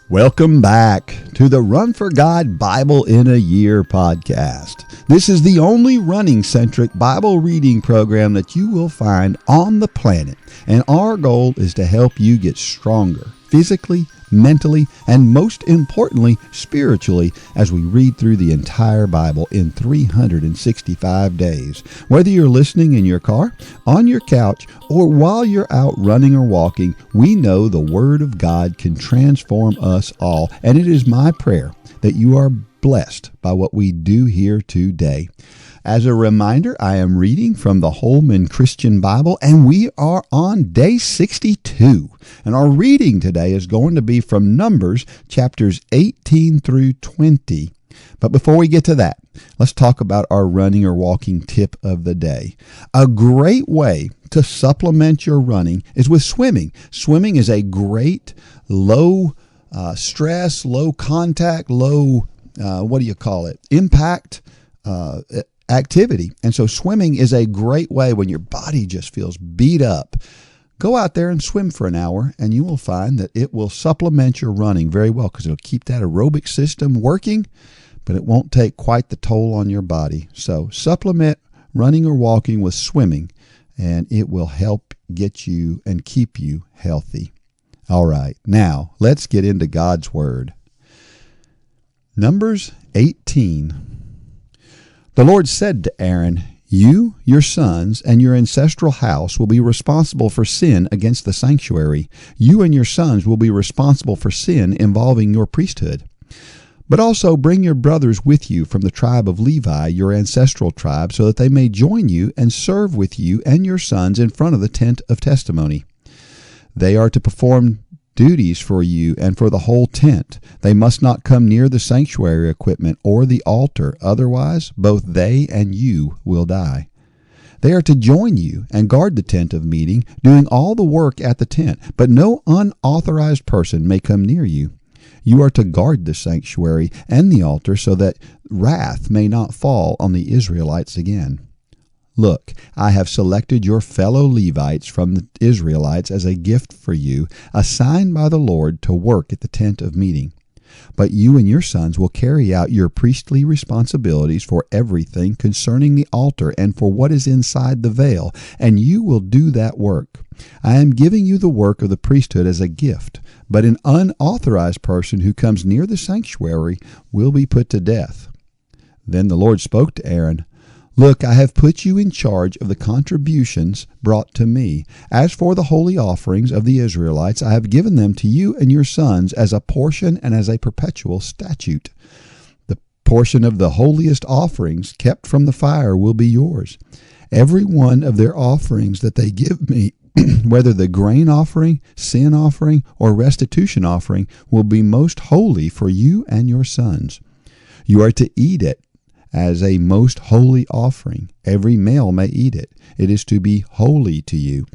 Welcome back to the Run for God Bible in a Year podcast. This is the only running-centric Bible reading program that you will find on the planet, and our goal is to help you get stronger physically, mentally, and most importantly, spiritually, as we read through the entire Bible in 365 days. Whether you're listening in your car, on your couch, or while you're out running or walking, we know the Word of God can transform us all, and it is my prayer that you are blessed by what we do here today. As a reminder, I am reading from the Holman Christian Bible, and we are on day 62. And our reading today is going to be from Numbers chapters 18 through 20. But before we get to that, let's talk about our running or walking tip of the day. A great way to supplement your running is with swimming. Swimming is a great low stress, low contact, low, impact activity. And so swimming is a great way when your body just feels beat up. Go out there and swim for an hour, and you will find that it will supplement your running very well because it'll keep that aerobic system working, but it won't take quite the toll on your body. So supplement running or walking with swimming, and it will help get you and keep you healthy. All right, now let's get into God's Word. Numbers 18. The Lord said to Aaron, "You, your sons, and your ancestral house will be responsible for sin against the sanctuary. You and your sons will be responsible for sin involving your priesthood. But also bring your brothers with you from the tribe of Levi, your ancestral tribe, so that they may join you and serve with you and your sons in front of the tent of testimony. They are to perform duties for you and for the whole tent. They must not come near the sanctuary equipment or the altar, otherwise both they and you will die. They are to join you and guard the tent of meeting, doing all the work at the tent, but no unauthorized person may come near you. You are to guard the sanctuary and the altar so that wrath may not fall on the Israelites again. Look, I have selected your fellow Levites from the Israelites as a gift for you, assigned by the Lord to work at the tent of meeting. But you and your sons will carry out your priestly responsibilities for everything concerning the altar and for what is inside the veil, and you will do that work. I am giving you the work of the priesthood as a gift, but an unauthorized person who comes near the sanctuary will be put to death." Then the Lord spoke to Aaron, "Look, I have put you in charge of the contributions brought to me. As for the holy offerings of the Israelites, I have given them to you and your sons as a portion and as a perpetual statute. The portion of the holiest offerings kept from the fire will be yours. Every one of their offerings that they give me, whether the grain offering, sin offering, or restitution offering, will be most holy for you and your sons. You are to eat it as a most holy offering. Every male may eat it. It is to be holy to you.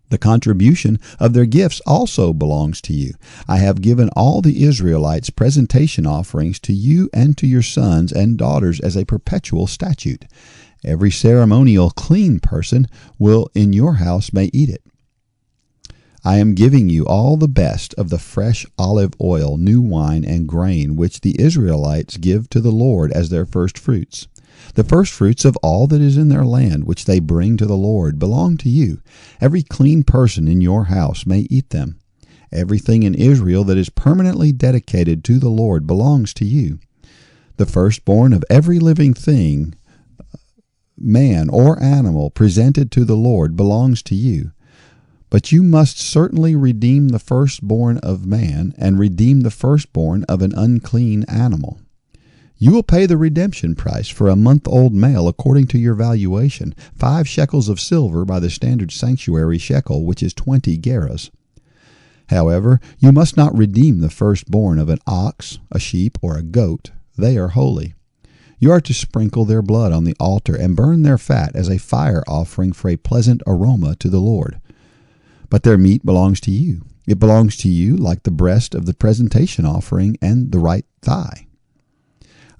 The contribution of their gifts also belongs to you. I have given all the Israelites presentation offerings to you and to your sons and daughters as a perpetual statute. Every ceremonial clean person will in your house may eat it. I am giving you all the best of the fresh olive oil, new wine, and grain, which the Israelites give to the Lord as their first fruits. The first fruits of all that is in their land, which they bring to the Lord, belong to you. Every clean person in your house may eat them. Everything in Israel that is permanently dedicated to the Lord belongs to you. The firstborn of every living thing, man or animal, presented to the Lord belongs to you. But you must certainly redeem the firstborn of man and redeem the firstborn of an unclean animal. You will pay the redemption price for a month-old male according to your valuation, 5 shekels of silver by the standard sanctuary shekel, which is 20 gerahs. However, you must not redeem the firstborn of an ox, a sheep, or a goat. They are holy. You are to sprinkle their blood on the altar and burn their fat as a fire offering for a pleasant aroma to the Lord. But their meat belongs to you. It belongs to you like the breast of the presentation offering and the right thigh.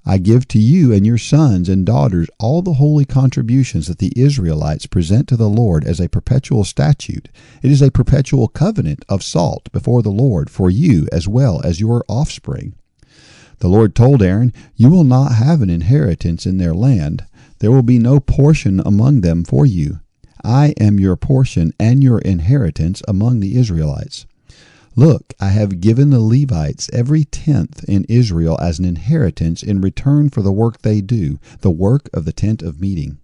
I give to you and your sons and daughters all the holy contributions that the Israelites present to the Lord as a perpetual statute. It is a perpetual covenant of salt before the Lord for you as well as your offspring." The Lord told Aaron, "You will not have an inheritance in their land. There will be no portion among them for you. I am your portion and your inheritance among the Israelites. Look, I have given the Levites every tenth in Israel as an inheritance in return for the work they do, the work of the tent of meeting.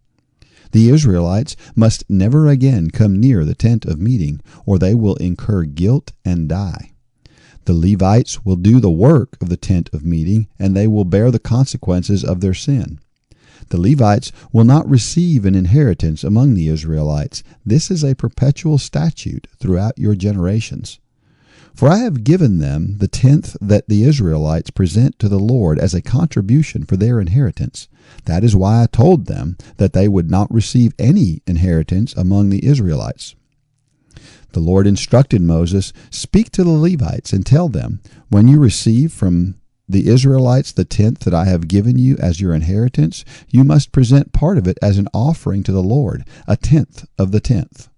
The Israelites must never again come near the tent of meeting, or they will incur guilt and die. The Levites will do the work of the tent of meeting, and they will bear the consequences of their sin. The Levites will not receive an inheritance among the Israelites. This is a perpetual statute throughout your generations. For I have given them the tenth that the Israelites present to the Lord as a contribution for their inheritance. That is why I told them that they would not receive any inheritance among the Israelites." The Lord instructed Moses, "Speak to the Levites and tell them, when you receive from the Israelites the tenth that I have given you as your inheritance, you must present part of it as an offering to the Lord, a tenth of the tenth.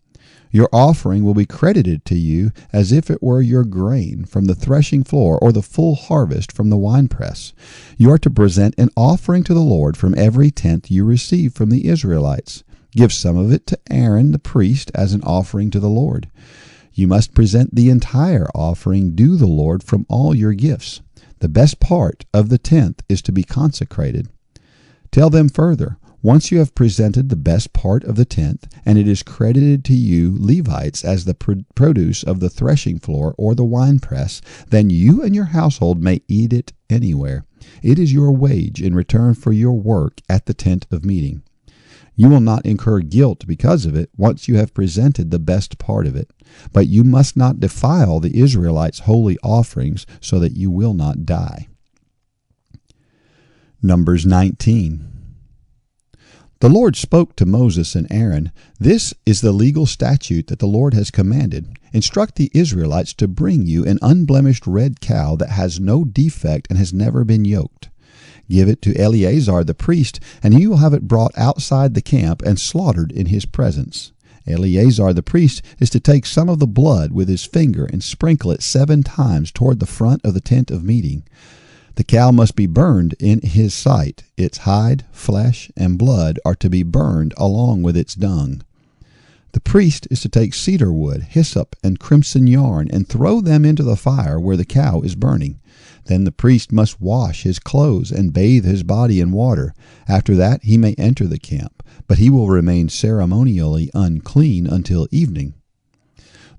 Your offering will be credited to you as if it were your grain from the threshing floor or the full harvest from the winepress. You are to present an offering to the Lord from every tenth you receive from the Israelites. Give some of it to Aaron the priest as an offering to the Lord. You must present the entire offering due the Lord from all your gifts. The best part of the tenth is to be consecrated. Tell them further, once you have presented the best part of the tenth, and it is credited to you Levites as the produce of the threshing floor or the winepress, then you and your household may eat it anywhere. It is your wage in return for your work at the tent of meeting. You will not incur guilt because of it once you have presented the best part of it. But you must not defile the Israelites' holy offerings so that you will not die." Numbers 19. The Lord spoke to Moses and Aaron, "This is the legal statute that the Lord has commanded. Instruct the Israelites to bring you an unblemished red cow that has no defect and has never been yoked. Give it to Eleazar the priest, and he will have it brought outside the camp and slaughtered in his presence. Eleazar the priest is to take some of the blood with his finger and sprinkle it 7 times toward the front of the tent of meeting. The cow must be burned in his sight. Its hide, flesh, and blood are to be burned along with its dung. The priest is to take cedar wood, hyssop, and crimson yarn and throw them into the fire where the cow is burning. Then the priest must wash his clothes and bathe his body in water. After that he may enter the camp, but he will remain ceremonially unclean until evening.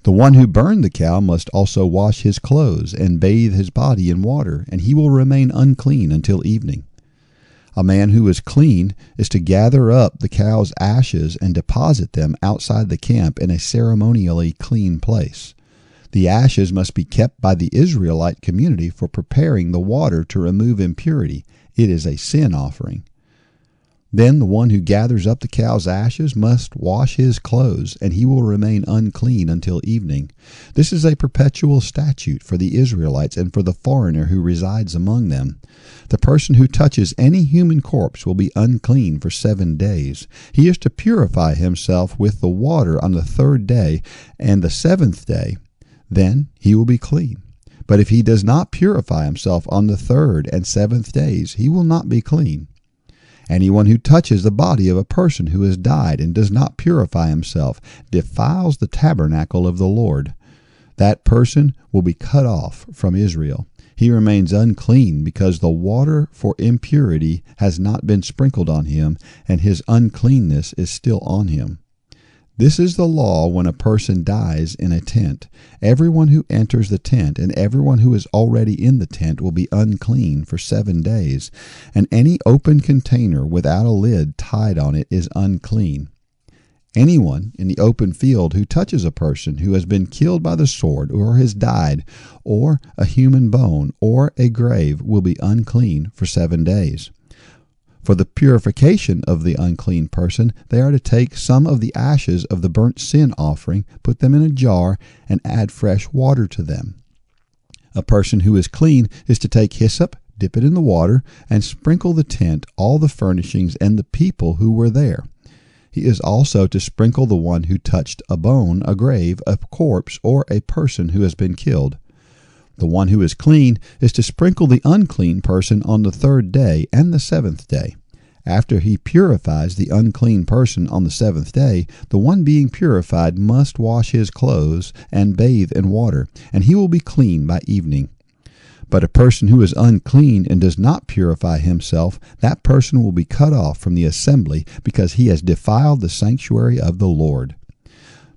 The one who burned the cow must also wash his clothes and bathe his body in water, and he will remain unclean until evening. A man who is clean is to gather up the cow's ashes and deposit them outside the camp in a ceremonially clean place. The ashes must be kept by the Israelite community for preparing the water to remove impurity. It is a sin offering. Then the one who gathers up the cow's ashes must wash his clothes, and he will remain unclean until evening. This is a perpetual statute for the Israelites and for the foreigner who resides among them. The person who touches any human corpse will be unclean for 7 days. He is to purify himself with the water on the 3rd day and the 7th day. Then he will be clean. But if he does not purify himself on the 3rd and 7th days, he will not be clean. Anyone who touches the body of a person who has died and does not purify himself defiles the tabernacle of the Lord. That person will be cut off from Israel. He remains unclean because the water for impurity has not been sprinkled on him, and his uncleanness is still on him. This is the law when a person dies in a tent. Everyone who enters the tent and everyone who is already in the tent will be unclean for 7 days, and any open container without a lid tied on it is unclean. Anyone in the open field who touches a person who has been killed by the sword or has died, or a human bone or a grave will be unclean for 7 days. For the purification of the unclean person, they are to take some of the ashes of the burnt sin offering, put them in a jar, and add fresh water to them. A person who is clean is to take hyssop, dip it in the water, and sprinkle the tent, all the furnishings, and the people who were there. He is also to sprinkle the one who touched a bone, a grave, a corpse, or a person who has been killed. The one who is clean is to sprinkle the unclean person on the 3rd day and the 7th day. After he purifies the unclean person on the 7th day, the one being purified must wash his clothes and bathe in water, and he will be clean by evening. But a person who is unclean and does not purify himself, that person will be cut off from the assembly because he has defiled the sanctuary of the Lord.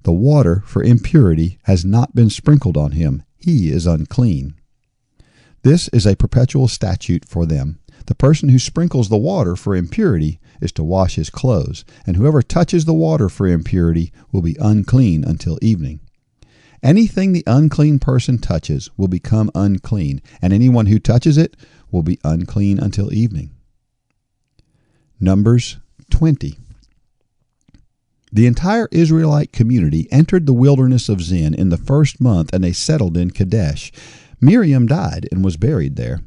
The water for impurity has not been sprinkled on him. He is unclean. This is a perpetual statute for them. The person who sprinkles the water for impurity is to wash his clothes, and whoever touches the water for impurity will be unclean until evening. Anything the unclean person touches will become unclean, and anyone who touches it will be unclean until evening. Numbers 20. The entire Israelite community entered the wilderness of Zin in the 1st month, and they settled in Kadesh. Miriam died and was buried there.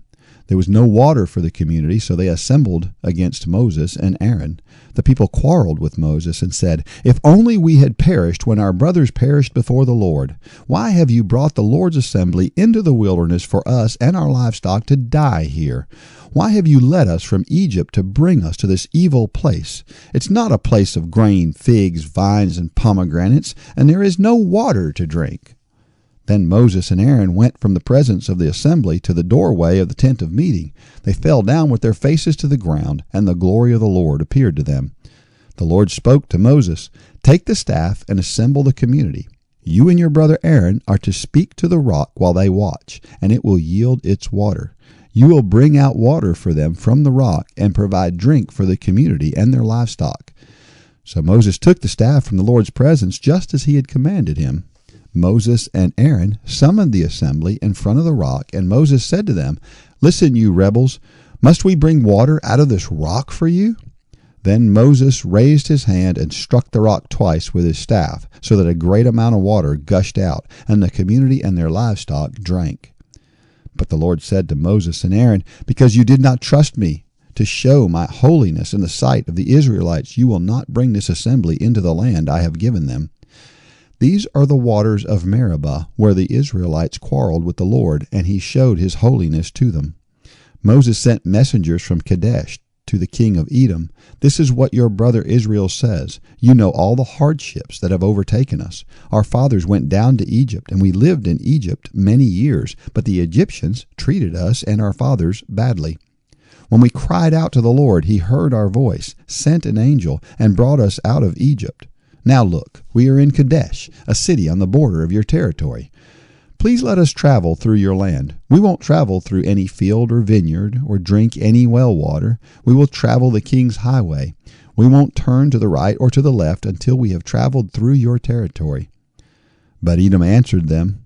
There was no water for the community, so they assembled against Moses and Aaron. The people quarreled with Moses and said, "If only we had perished when our brothers perished before the Lord. Why have you brought the Lord's assembly into the wilderness for us and our livestock to die here? Why have you led us from Egypt to bring us to this evil place? It's not a place of grain, figs, vines, and pomegranates, and there is no water to drink." Then Moses and Aaron went from the presence of the assembly to the doorway of the tent of meeting. They fell down with their faces to the ground, and the glory of the Lord appeared to them. The Lord spoke to Moses, "Take the staff and assemble the community. You and your brother Aaron are to speak to the rock while they watch, and it will yield its water. You will bring out water for them from the rock and provide drink for the community and their livestock." So Moses took the staff from the Lord's presence just as he had commanded him. Moses and Aaron summoned the assembly in front of the rock, and Moses said to them, "Listen, you rebels, must we bring water out of this rock for you?" Then Moses raised his hand and struck the rock twice with his staff, so that a great amount of water gushed out, and the community and their livestock drank. But the Lord said to Moses and Aaron, "Because you did not trust me to show my holiness in the sight of the Israelites, you will not bring this assembly into the land I have given them." These are the waters of Meribah, where the Israelites quarreled with the Lord, and he showed his holiness to them. Moses sent messengers from Kadesh to the king of Edom. "This is what your brother Israel says. You know all the hardships that have overtaken us. Our fathers went down to Egypt, and we lived in Egypt many years, but the Egyptians treated us and our fathers badly. When we cried out to the Lord, he heard our voice, sent an angel, and brought us out of Egypt. Now look, we are in Kadesh, a city on the border of your territory. Please let us travel through your land. We won't travel through any field or vineyard or drink any well water. We will travel the king's highway. We won't turn to the right or to the left until we have traveled through your territory." But Edom answered them,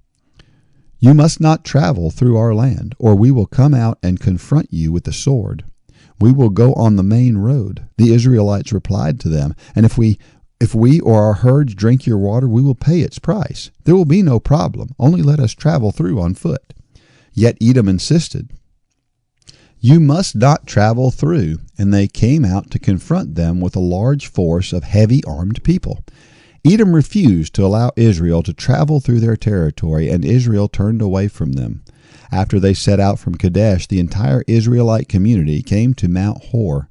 "You must not travel through our land, or we will come out and confront you with the sword. We will go on the main road." The Israelites replied to them, "And if we or our herds drink your water, we will pay its price. There will be no problem. Only let us travel through on foot." Yet Edom insisted, "You must not travel through." And they came out to confront them with a large force of heavy armed people. Edom refused to allow Israel to travel through their territory, and Israel turned away from them. After they set out from Kadesh, the entire Israelite community came to Mount Hor.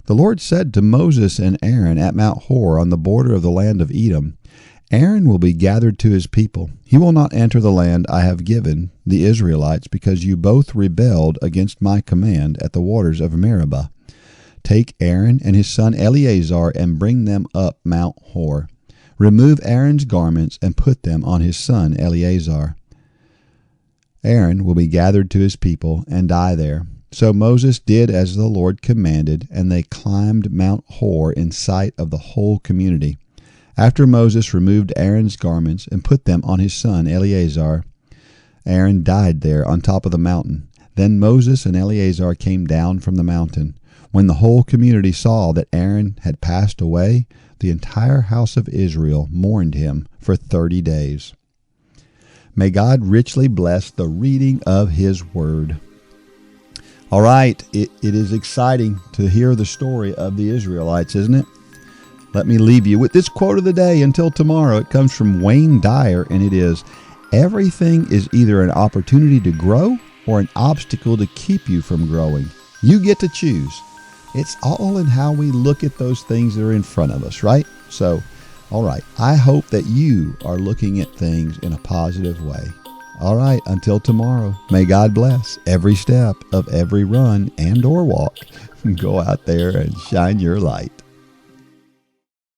The Lord said to Moses and Aaron at Mount Hor on the border of the land of Edom, "Aaron will be gathered to his people. He will not enter the land I have given the Israelites, because you both rebelled against my command at the waters of Meribah. Take Aaron and his son Eleazar and bring them up Mount Hor. Remove Aaron's garments and put them on his son Eleazar. Aaron will be gathered to his people and die there." So Moses did as the Lord commanded, and they climbed Mount Hor in sight of the whole community. After Moses removed Aaron's garments and put them on his son Eleazar, Aaron died there on top of the mountain. Then Moses and Eleazar came down from the mountain. When the whole community saw that Aaron had passed away, the entire house of Israel mourned him for 30 days. May God richly bless the reading of his word. All right, it is exciting to hear the story of the Israelites, isn't it? Let me leave you with this quote of the day until tomorrow. It comes from Wayne Dyer, and it is, "Everything is either an opportunity to grow or an obstacle to keep you from growing. You get to choose." It's all in how we look at those things that are in front of us, right? So, all right, I hope that you are looking at things in a positive way. All right, until tomorrow, may God bless every step of every run and or walk. Go out there and shine your light.